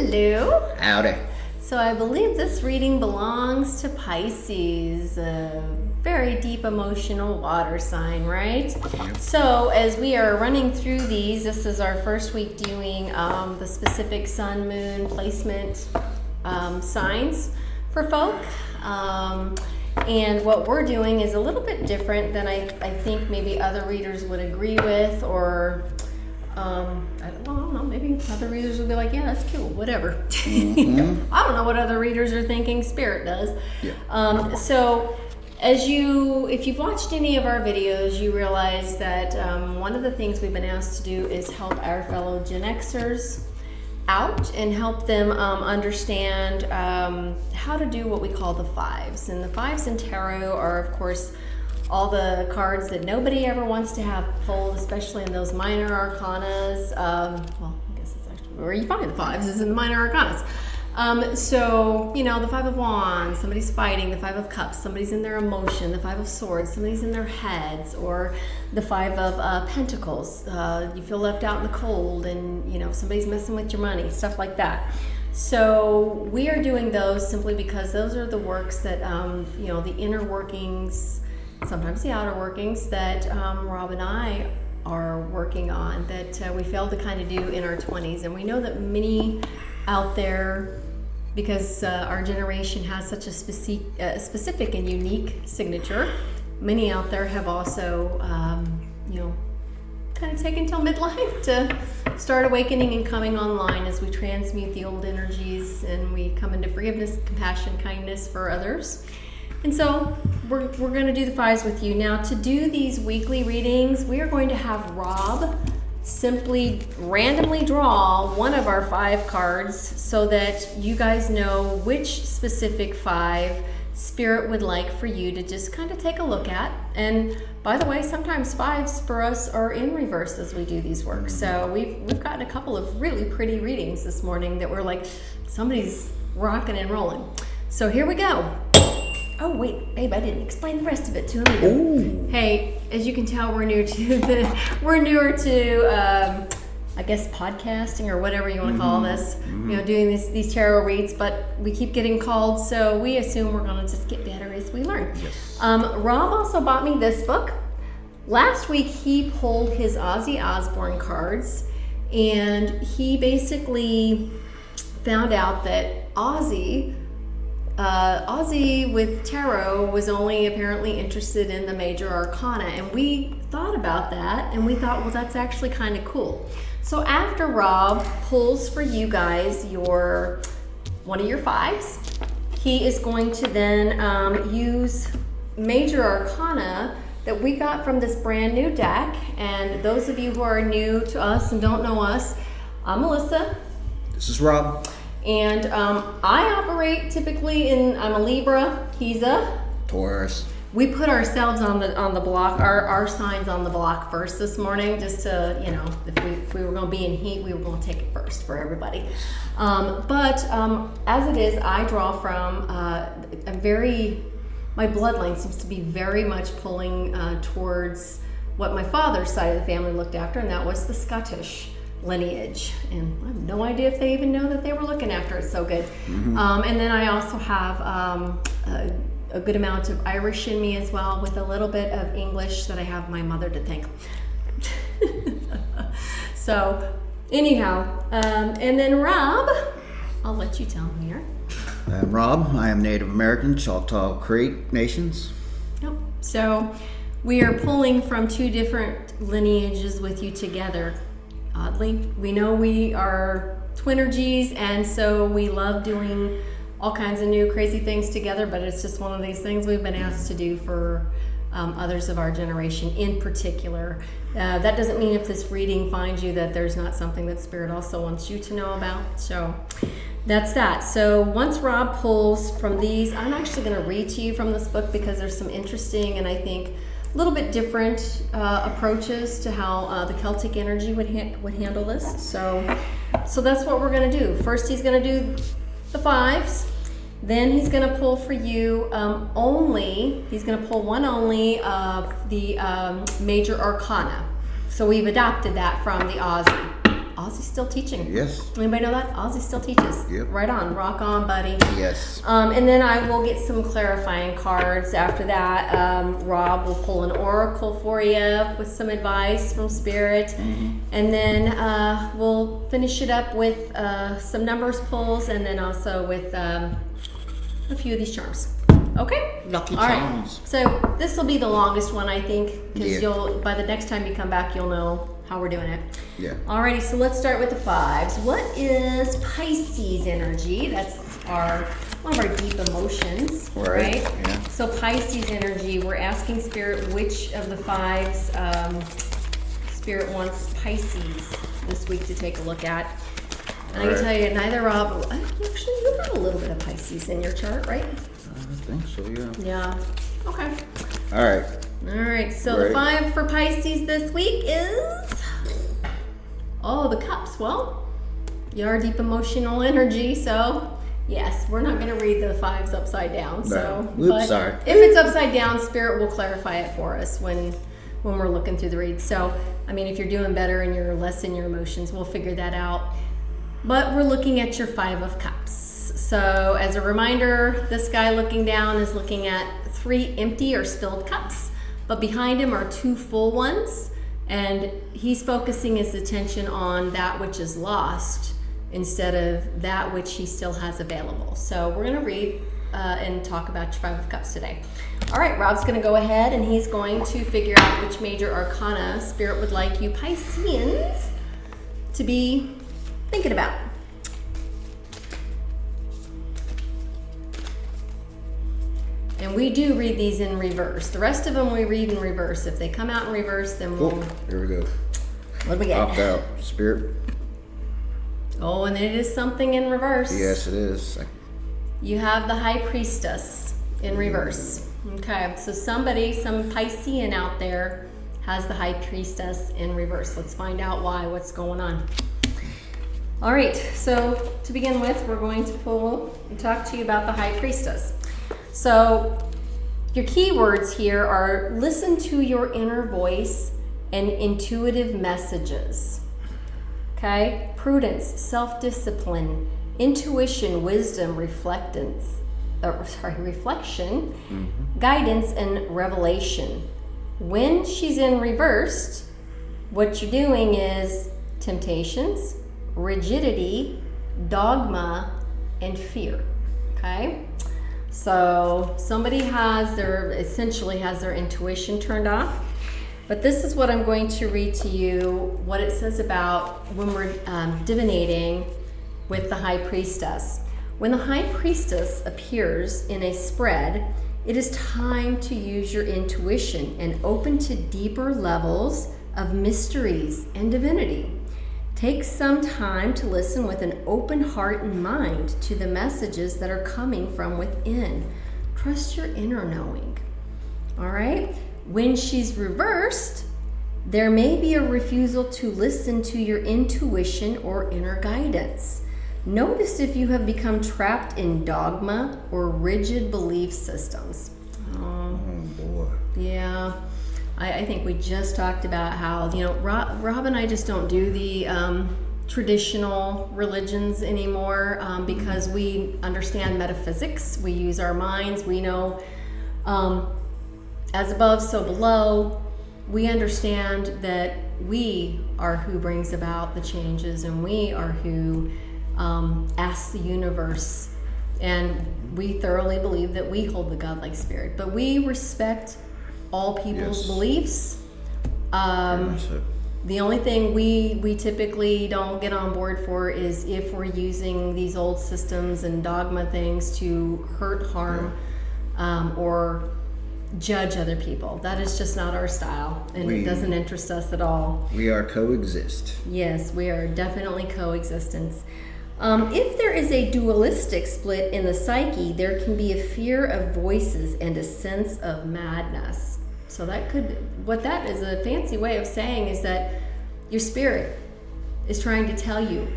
Hello. Howdy. So I believe this reading belongs to Pisces, a very deep emotional water sign, right? Yep. So as we are running through these, this is our first week doing the specific sun, moon placement signs for folk. And what we're doing is a little bit different than I think maybe other readers would agree with, or I don't know, maybe other readers will be like, yeah, that's cool, whatever. Mm-hmm. I don't know what other readers are thinking, Spirit does. Yeah. So if you've watched any of our videos, you realize that one of the things we've been asked to do is help our fellow Gen Xers out and help them understand how to do what we call the fives. And the fives in tarot are, of course, all the cards that nobody ever wants to have pulled, especially in those minor arcanas. Well, I guess it's actually where you find the fives is in the minor arcanas. So, the Five of Wands, somebody's fighting, the Five of Cups, somebody's in their emotion, the Five of Swords, somebody's in their heads, or the Five of Pentacles. You feel left out in the cold and, somebody's messing with your money, stuff like that. So we are doing those simply because those are the works that, the inner workings, sometimes the outer workings that Rob and I are working on that we failed to kind of do in our 20s. And we know that many out there, because our generation has such a specific and unique signature, many out there have also, kind of taken till midlife to start awakening and coming online as we transmute the old energies and we come into forgiveness, compassion, kindness for others. And so we're going to do the fives with you. Now, to do these weekly readings, we are going to have Rob simply randomly draw one of our 5 cards so that you guys know which specific 5 Spirit would like for you to just kind of take a look at. And by the way, sometimes 5s for us are in reverse as we do these works. So we've gotten a couple of really pretty readings this morning that were like, somebody's rocking and rolling. So here we go. Oh wait, babe, I didn't explain the rest of it to him either. Ooh. Hey, as you can tell, we're newer to I guess podcasting or whatever you want to call this. Mm-hmm. Doing these tarot reads, but we keep getting called, so we assume we're gonna just get better as we learn. Yes. Rob also bought me this book. Last week he pulled his Ozzy Osbourne cards, and he basically found out that Ozzy with tarot was only apparently interested in the major arcana, and we thought about that and we thought, well, that's actually kind of cool. So after Rob pulls for you guys one of your 5s, he is going to then use major arcana that we got from this brand new deck. And those of you who are new to us and don't know us, I'm Melissa. This is Rob. And I operate typically I'm a Libra, he's a Taurus. We put ourselves on the block, our signs on the block first this morning, just to, if we were going to be in heat, we were going to take it first for everybody. But as it is, I draw from my bloodline seems to be very much pulling towards what my father's side of the family looked after, and that was the Scottish lineage. And I have no idea if they even know that they were looking after it so good. Mm-hmm. And then I also have a good amount of Irish in me as well, with a little bit of English that I have my mother to thank. So anyhow, and then Rob, I'll let you tell him here. I'm Rob. I am Native American, Choctaw Creek Nations. Yep. So we are pulling from 2 different lineages with you together. Oddly, we know we are twinergies, and so we love doing all kinds of new crazy things together, but it's just one of these things we've been asked to do for others of our generation in particular. That doesn't mean if this reading finds you that there's not something that Spirit also wants you to know about. So that's that. So once Rob pulls from these, I'm actually going to read to you from this book because there's some interesting and I think a little bit different approaches to how the Celtic energy would handle this. So that's what we're going to do. First, he's going to do the 5s. Then he's going to pull for you he's going to pull one only of the major arcana. So we've adopted that from the Ozzy Ozzy's still teaching. Yes. Anybody know that? Ozzy still teaches. Yep. Right on. Rock on, buddy. Yes. And then I will get some clarifying cards after that. Rob will pull an oracle for you with some advice from Spirit. And then we'll finish it up with some numbers pulls and then also with a few of these charms. Okay? Lucky All charms. right. So this will be the longest one, I think, because Yeah. by the next time you come back, you'll know how we're doing it. Yeah. Alrighty, so let's start with the fives. What is Pisces energy? That's one of our deep emotions, right? Yeah. So Pisces energy, we're asking Spirit which of the fives Spirit wants Pisces this week to take a look at. And I can tell you, neither Rob, actually you have a little bit of Pisces in your chart, right? I think so, yeah. Yeah. Okay. All right. All right, so the 5 for Pisces this week is, the cups. Well, you are deep emotional energy, so yes, we're not going to read the 5s upside down. So, Oops, sorry. If it's upside down, Spirit will clarify it for us when we're looking through the read. So, I mean, if you're doing better and you're less in your emotions, we'll figure that out. But we're looking at your 5 of Cups. So, as a reminder, this guy looking down is looking at 3 empty or spilled cups. But behind him are 2 full ones, and he's focusing his attention on that which is lost instead of that which he still has available. So we're going to read and talk about your 5 of Cups today. All right, Rob's going to go ahead and he's going to figure out which major arcana Spirit would like you Pisceans to be thinking about. And we do read these in reverse. The rest of them we read in reverse. If they come out in reverse, then we'll... Here we go. What do we get? Opt out. Spirit. Oh, and it is something in reverse. Yes, it is. You have the High Priestess in reverse. Okay, so some Piscean out there has the High Priestess in reverse. Let's find out why, what's going on. All right, so to begin with, we're going to pull and talk to you about the High Priestess. So your keywords here are listen to your inner voice and intuitive messages. Okay? Prudence, self-discipline, intuition, wisdom, reflection, guidance, and revelation. When she's in reversed, what you're doing is temptations, rigidity, dogma, and fear. Okay? So somebody essentially has their intuition turned off. But this is what I'm going to read to you, what it says about when we're divinating with the High Priestess. When the High Priestess appears in a spread, it is time to use your intuition and open to deeper levels of mysteries and divinity. Take some time to listen with an open heart and mind to the messages that are coming from within. Trust your inner knowing. All right? When she's reversed, there may be a refusal to listen to your intuition or inner guidance. Notice if you have become trapped in dogma or rigid belief systems. Oh boy. Yeah. I think we just talked about how, Rob and I just don't do the traditional religions anymore because we understand metaphysics. We use our minds. We know as above, so below. We understand that we are who brings about the changes, and we are who asks the universe. And we thoroughly believe that we hold the godlike spirit. But we respect all people's beliefs. The only thing we typically don't get on board for is if we're using these old systems and dogma things to hurt, harm, or judge other people. That is just not our style, and it doesn't interest us at all. We are coexist. Yes, we are definitely coexistence. If there is a dualistic split in the psyche, there can be a fear of voices and a sense of madness. So what that is a fancy way of saying is that your spirit is trying to tell you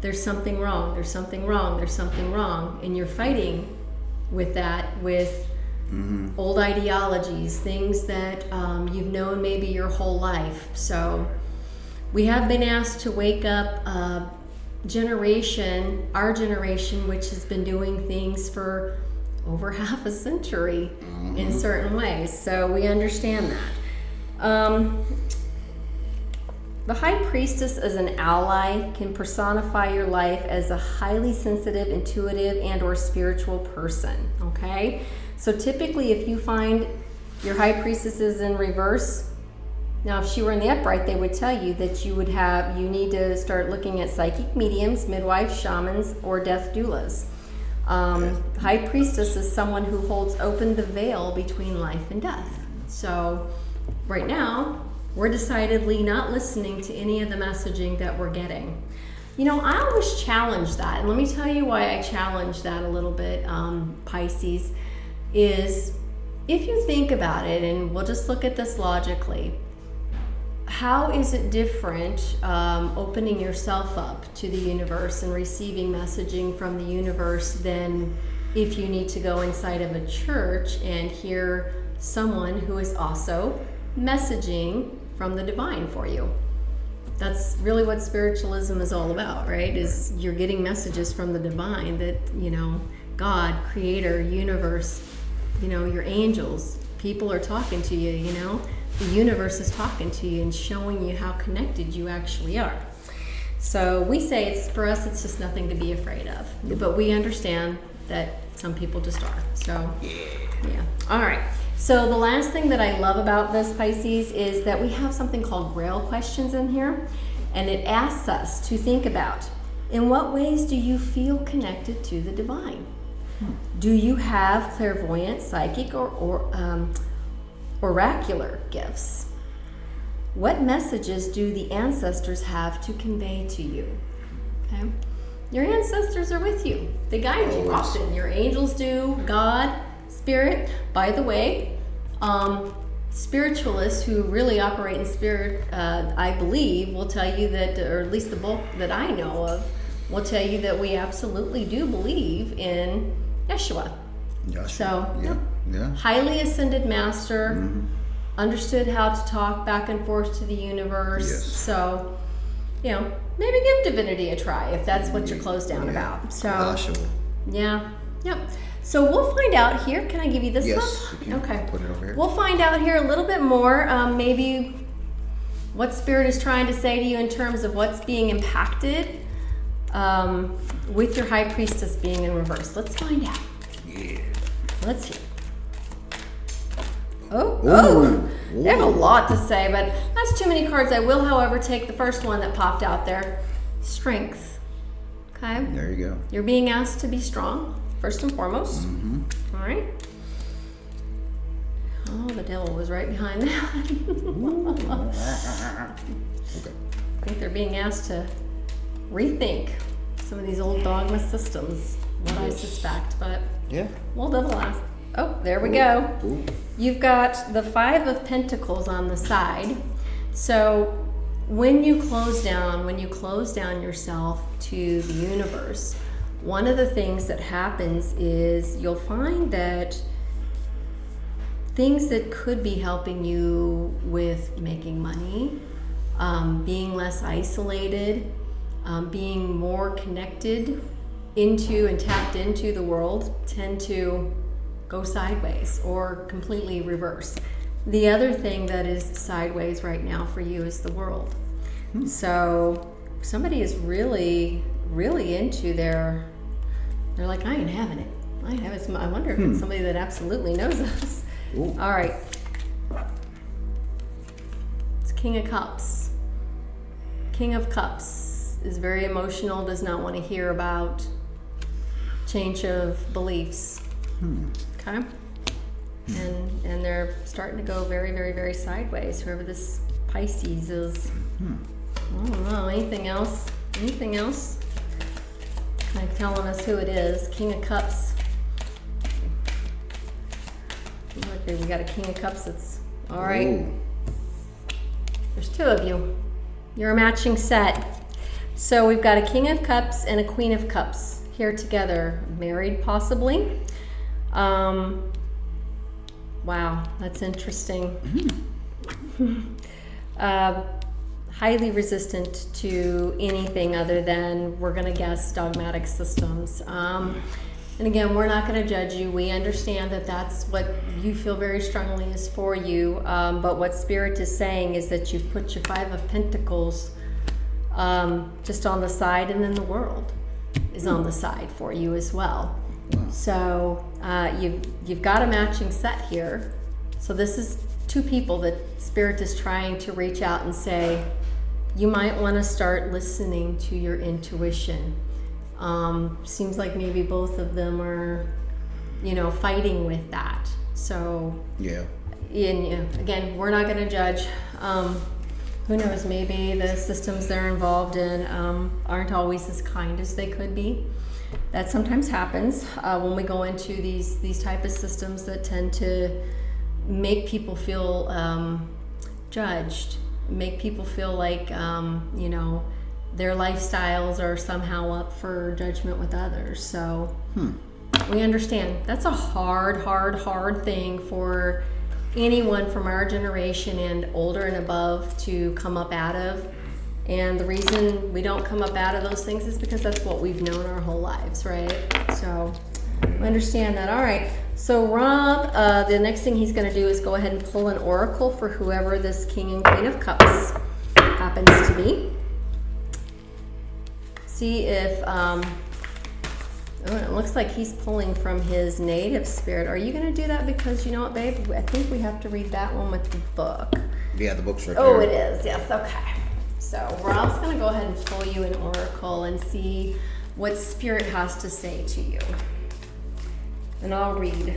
there's something wrong, there's something wrong, there's something wrong, and you're fighting with that with old ideologies, things that you've known maybe your whole life. So We have been asked to wake up a generation, our generation, which has been doing things for over half a century in certain ways. So we understand that. The High Priestess as an ally can personify your life as a highly sensitive, intuitive, and or spiritual person, okay? So typically if you find your High Priestess is in reverse, now if she were in the upright, they would tell you that you need to start looking at psychic mediums, midwives, shamans, or death doulas. High Priestess is someone who holds open the veil between life and death. So right now, we're decidedly not listening to any of the messaging that we're getting. You know, I always challenge that, and let me tell you why I challenge that a little bit, Pisces, is if you think about it, and we'll just look at this logically, how is it different opening yourself up to the universe and receiving messaging from the universe than if you need to go inside of a church and hear someone who is also messaging from the divine for you? That's really what spiritualism is all about, right? Is you're getting messages from the divine that, you know, God, creator, universe, you know, your angels, people are talking to you, you know? The universe is talking to you and showing you how connected you actually are. So we say it's, for us, it's just nothing to be afraid of. But we understand that some people just are. So, yeah. All right. So the last thing that I love about this, Pisces, is that we have something called Grail questions in here. And it asks us to think about, in what ways do you feel connected to the divine? Do you have clairvoyant, psychic, or oracular gifts? What messages do the ancestors have to convey to you? Okay, your ancestors are with you. They guide you often. Your angels do, God, spirit. By the way, spiritualists who really operate in spirit, I believe, will tell you that, or at least the bulk that I know of, will tell you that we absolutely do believe in Yeshua. So, yeah. Highly ascended master, understood how to talk back and forth to the universe. Yes. So, you know, maybe give divinity a try if that's what you're closed down about. So, Yeshua. Yeah, yep. So we'll find out here. Can I give you this Yes. one? You can Okay. put it over here. We'll find out here a little bit more, maybe what Spirit is trying to say to you in terms of what's being impacted with your High Priestess being in reverse. Let's find out. Yeah. Let's hear. Oh, they have a lot to say, but that's too many cards. I will, however, take the first one that popped out there. Strength. Okay? There you go. You're being asked to be strong, first and foremost. All right? Oh, the devil was right behind that. Okay. I think they're being asked to rethink some of these old dogma systems, what I suspect, but Yeah. we'll double ask. Oh, there we go. Ooh. You've got the Five of Pentacles on the side. So when you close down yourself to the universe, one of the things that happens is you'll find that things that could be helping you with making money, being less isolated, being more connected into and tapped into the world tend to go sideways or completely reverse. The other thing that is sideways right now for you is the world. So somebody is really, really into they're like, I ain't having it. I wonder if it's somebody that absolutely knows us. Ooh. All right. It's King of Cups. King of Cups is very emotional, does not want to hear about change of beliefs. Okay? And they're starting to go very, very, very sideways, whoever this Pisces is. I don't know. Anything else? Anything else? Kind of telling us who it is. King of Cups. Okay, we got a King of Cups that's all right. Ooh. There's two of you. You're a matching set. So we've got a King of Cups and a Queen of Cups here together, married possibly. Wow, that's interesting. highly resistant to anything other than, we're going to guess, dogmatic systems. And again, we're not going to judge you. We understand that that's what you feel very strongly is for you. But what Spirit is saying is that you've put your Five of Pentacles just on the side, and then the world is on the side for you as well. Wow. So you've got a matching set here. So this is two people that Spirit is trying to reach out and say, you might want to start listening to your intuition. Seems like maybe both of them are, fighting with that. So Yeah. and again, we're not going to judge. Who knows? Maybe the systems they're involved in aren't always as kind as they could be. That sometimes happens when we go into these type of systems that tend to make people feel judged, make people feel like their lifestyles are somehow up for judgment with others. So we understand that's a hard thing for anyone from our generation and older and above to come up out of. And the reason we don't come up out of those things is because that's what we've known our whole lives, right? So we understand that. All right. So Rob, the next thing he's going to do is go ahead and pull an oracle for whoever this King and Queen of Cups happens to be. See if, it looks like he's pulling from his native spirit. Are you going to do that? Because you know what, babe? I think we have to read that one with the book. Yeah, the book's right Oh, there. it is. Yes. Okay. So Rob's going to go ahead and pull you an oracle and see what Spirit has to say to you. And I'll read.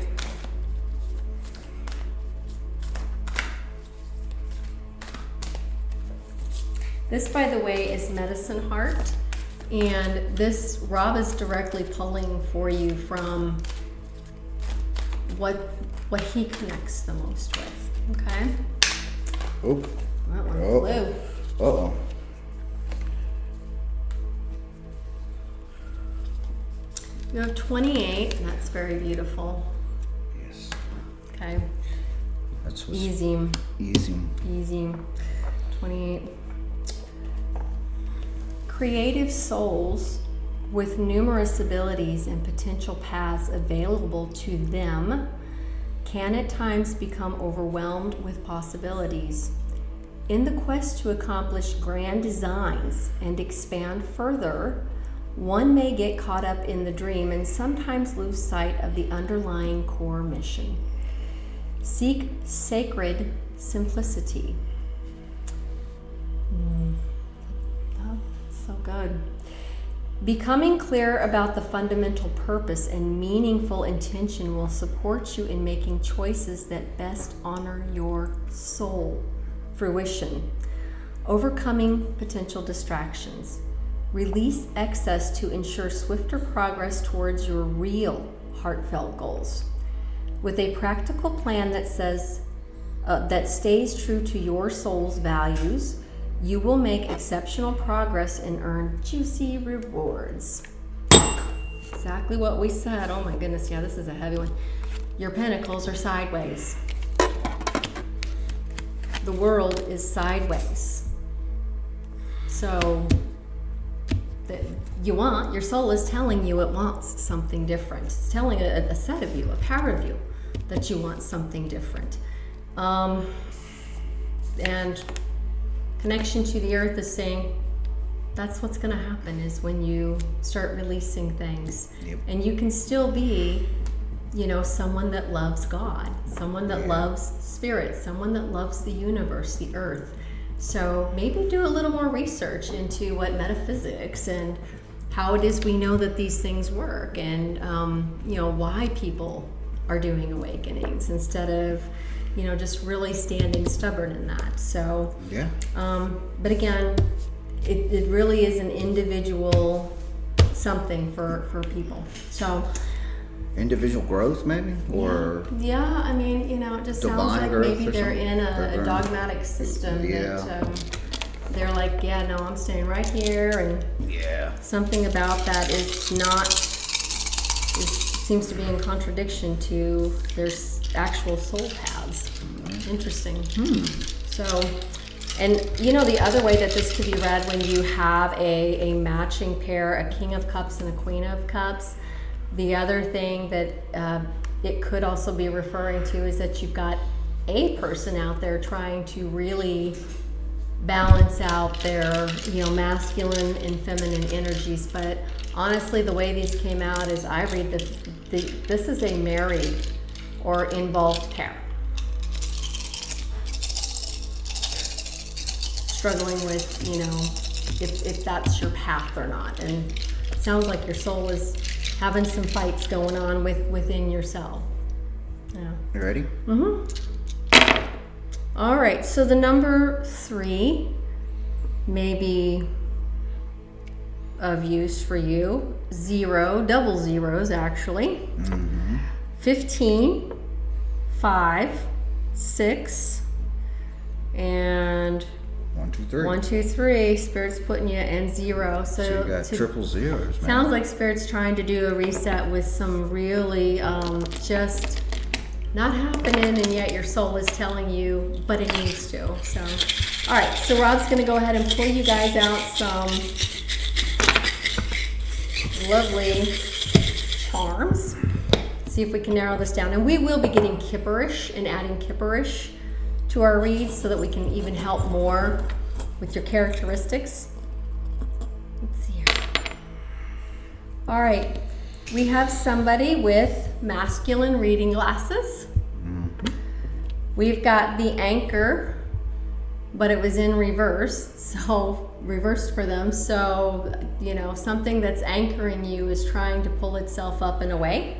This, by the way, is Medicine Heart. And this, Rob is directly pulling for you from what he connects the most with. Okay? Oop. That one Oh. flew. Uh-oh. You have 28, and that's very beautiful. Yes. Okay. That's what's Easy. easy. 28. Creative souls with numerous abilities and potential paths available to them can at times become overwhelmed with possibilities. In the quest to accomplish grand designs and expand further, one may get caught up in the dream and sometimes lose sight of the underlying core mission. Seek sacred simplicity. Oh, so good. Becoming clear about the fundamental purpose and meaningful intention will support you in making choices that best honor your soul fruition. Overcoming potential distractions. Release excess to ensure swifter progress towards your real heartfelt goals. With a practical plan that stays true to your soul's values, you will make exceptional progress and earn juicy rewards. Exactly what we said. Oh my goodness, yeah, this is a heavy one. Your pentacles are sideways. The world is sideways. So your soul is telling you it wants something different. It's telling a set of you, a part of you, that you want something different. And connection to the earth is saying that's what's going to happen is when you start releasing things. Yep. And you can still be, someone that loves God, someone that loves spirit, someone that loves the universe, the earth. So maybe do a little more research into what metaphysics and how it is we know that these things work, and why people are doing awakenings instead of just really standing stubborn in that. So Yeah. but again, it really is an individual something for people. So Individual growth, maybe? Or yeah, I mean, it just sounds divine like growth maybe or they're something? in a They're- dogmatic system Yeah. that they're like, yeah, no, I'm staying right here, and yeah. something about that seems to be in contradiction to their actual soul paths. Interesting. So And you know, the other way that this could be read when you have a matching pair, a King of Cups and a Queen of Cups, the other thing that it could also be referring to is that you've got a person out there trying to really balance out their, you know, masculine and feminine energies. But honestly, the way these came out is I read that this is a married or involved pair. Struggling with, you know, if that's your path or not. And it sounds like your soul is having some fights going on within yourself. Yeah. You ready? Mm-hmm. All right, so the number 3 may be of use for you. 0, double zeros actually. 15, 5, 6, and 1, 2, 3. 1, 2, 3. Spirit's putting you in 0. So you got triple zeros, man. Sounds like Spirit's trying to do a reset with some really just not happening, and yet your soul is telling you, but it needs to. So, all right. So Rob's going to go ahead and pull you guys out some lovely charms. See if we can narrow this down, and we will be getting Kipperish and adding Kipperish to our reads so that we can even help more with your characteristics. Let's see here. All right. We have somebody with masculine reading glasses. We've got the Anchor, but it was in reverse, so reversed for them. So, you know, something that's anchoring you is trying to pull itself up and away.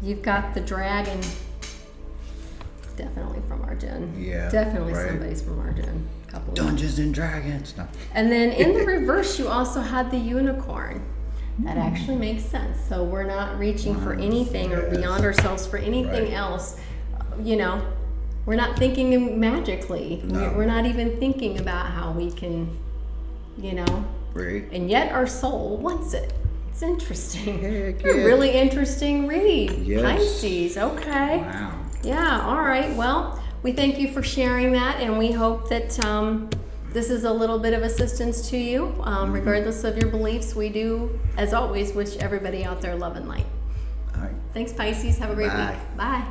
You've got the Dragon, definitely from our gen. Yeah, definitely right. Somebody's from our gen. Couple of Dungeons and Dragons. No. And then in the reverse, you also had the Unicorn. That actually makes sense. So we're not reaching for anything or beyond ourselves for anything else. You know, we're not thinking magically. No. We're not even thinking about how we can, you know. Right. And yet our soul wants it. It's interesting. Heck A yeah. really interesting read. Yes. Pisces. Okay. Wow. Yeah. All right. Well, we thank you for sharing that, and we hope that this is a little bit of assistance to you. Regardless of your beliefs, we do, as always, wish everybody out there love and light. All right. Thanks, Pisces. Have a great Bye. week. Bye.